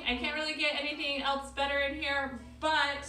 I can't really get anything else better in here, but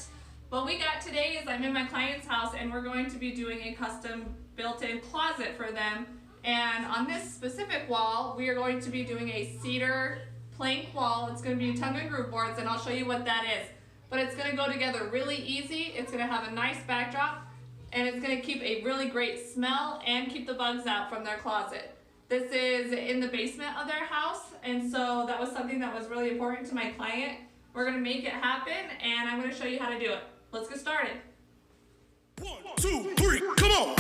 what we got today is I'm in my client's house and we're going to be doing a custom built-in closet for them. And on this specific wall, we are going to be doing a cedar plank wall. It's going to be tongue and groove boards, and I'll show you what that is. But it's going to go together really easy. It's going to have a nice backdrop, and it's going to keep a really great smell and keep the bugs out from their closet. This is in the basement of their house, and so that was something that was really important to my client. We're going to make it happen, and I'm going to show you how to do it. Let's get started. 1, 2, 3, come on!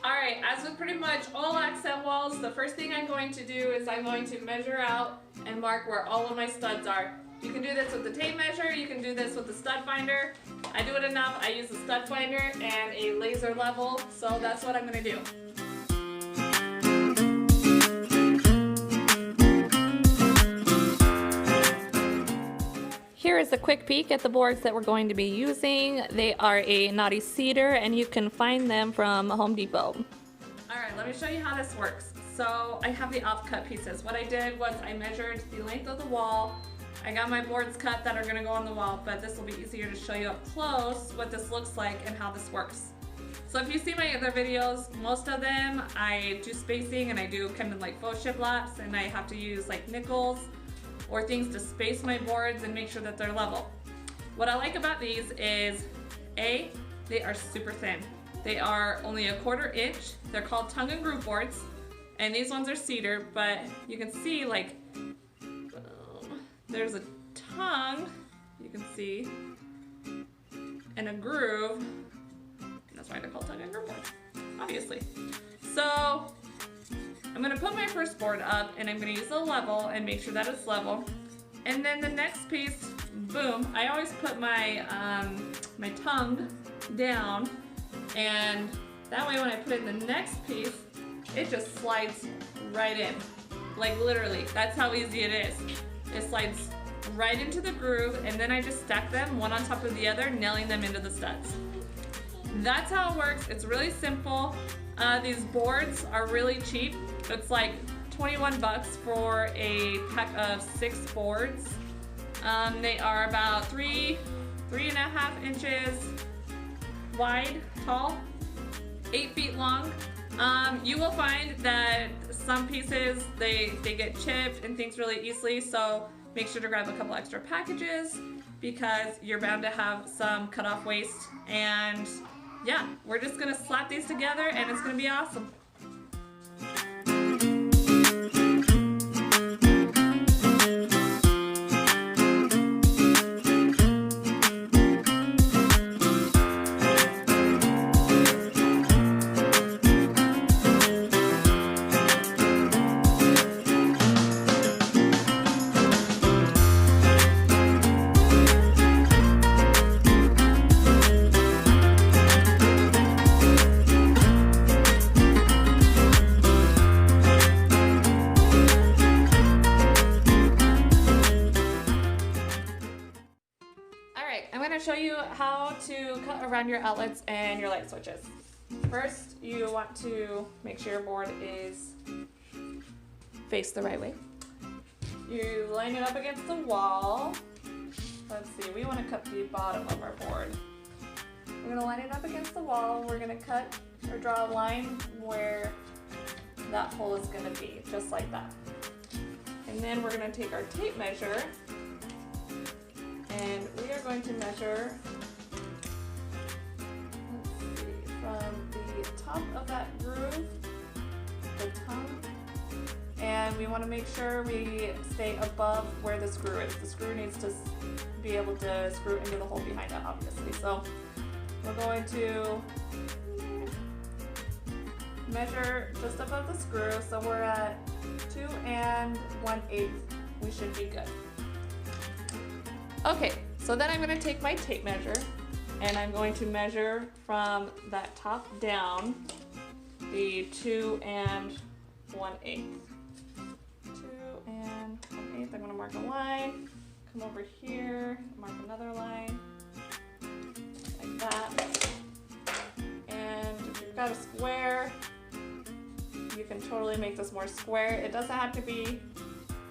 Alright, as with pretty much all accent walls, the first thing I'm going to do is I'm going to measure out and mark where all of my studs are. You can do this with the tape measure, you can do this with the stud finder. I do it enough, I use a stud finder and a laser level, so that's what I'm going to do. Here is a quick peek at the boards that we're going to be using. They are a knotty cedar and you can find them from Home Depot. Alright, let me show you how this works. So I have the off-cut pieces. What I did was I measured the length of the wall. I got my boards cut that are going to go on the wall, but this will be easier to show you up close what this looks like and how this works. So if you see my other videos, most of them I do spacing and I do kind of like faux shiplaps, and I have to use like nickels or things to space my boards and make sure that they're level. What I like about these is A, they are super thin. They are only 1/4 inch. They're called tongue and groove boards, and these ones are cedar, but you can see like there's a tongue, you can see, and a groove, and that's why they're called tongue and groove boards, obviously. So I'm going to put my first board up and I'm going to use a level and make sure that it's level. And then the next piece, boom, I always put my my tongue down, and that way when I put in the next piece, it just slides right in. Like literally, that's how easy it is. It slides right into the groove, and then I just stack them one on top of the other, nailing them into the studs. That's how it works. It's really simple. These boards are really cheap. It's like 21 bucks for a pack of 6 boards. They are about 3.5 inches wide, tall, 8 feet long. You will find that some pieces, they get chipped and things really easily, so make sure to grab a couple extra packages because you're bound to have some cut off waste. And yeah, we're just gonna slap these together and it's gonna be awesome. I'm going to show you how to cut around your outlets and your light switches. First, you want to make sure your board is faced the right way. You line it up against the wall. Let's see, we want to cut the bottom of our board. We're going to line it up against the wall. We're going to cut or draw a line where that hole is going to be, just like that. And then we're going to take our tape measure, and we are going to measure, let's see, from the top of that groove, the tongue, and we want to make sure we stay above where the screw is. The screw needs to be able to screw into the hole behind it, obviously. So we're going to measure just above the screw, so we're at 2 1/8. We should be good. Okay, so then I'm going to take my tape measure and I'm going to measure from that top down the 2 1/8. 2 1/8. I'm going to mark a line, come over here, mark another line, out a square, you can totally make this more square. It doesn't have to be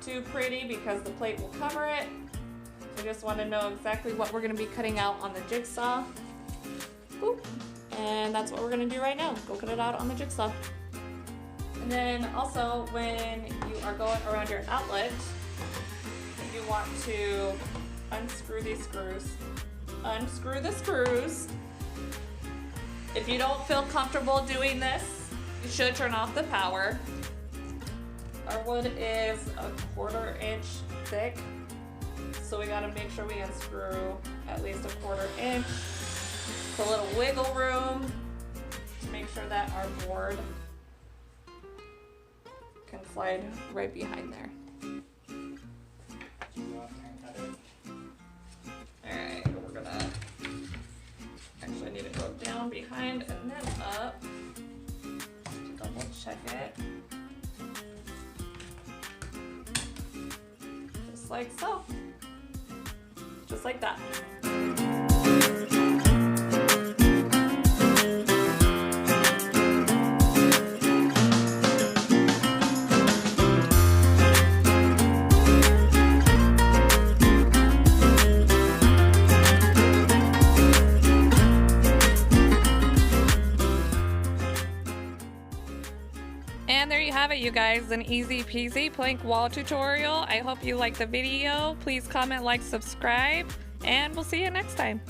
too pretty because the plate will cover it. We just want to know exactly what we're going to be cutting out on the jigsaw. Boop. And that's what we're going to do right now. Go cut it out on the jigsaw. And then also when you are going around your outlet, you want to unscrew these screws. Unscrew the screws. If you don't feel comfortable doing this, you should turn off the power. Our wood is a 1/4 inch thick, so we gotta make sure we unscrew at least a 1/4 inch. It's a little wiggle room to make sure that our board can slide right behind there. Alright, we're gonna actually need to go down behind and then up to double check it. Just like so. Just like that. And there you have it, you guys, an easy peasy plank wall tutorial. I hope you liked the video. Please comment, like, subscribe, and we'll see you next time.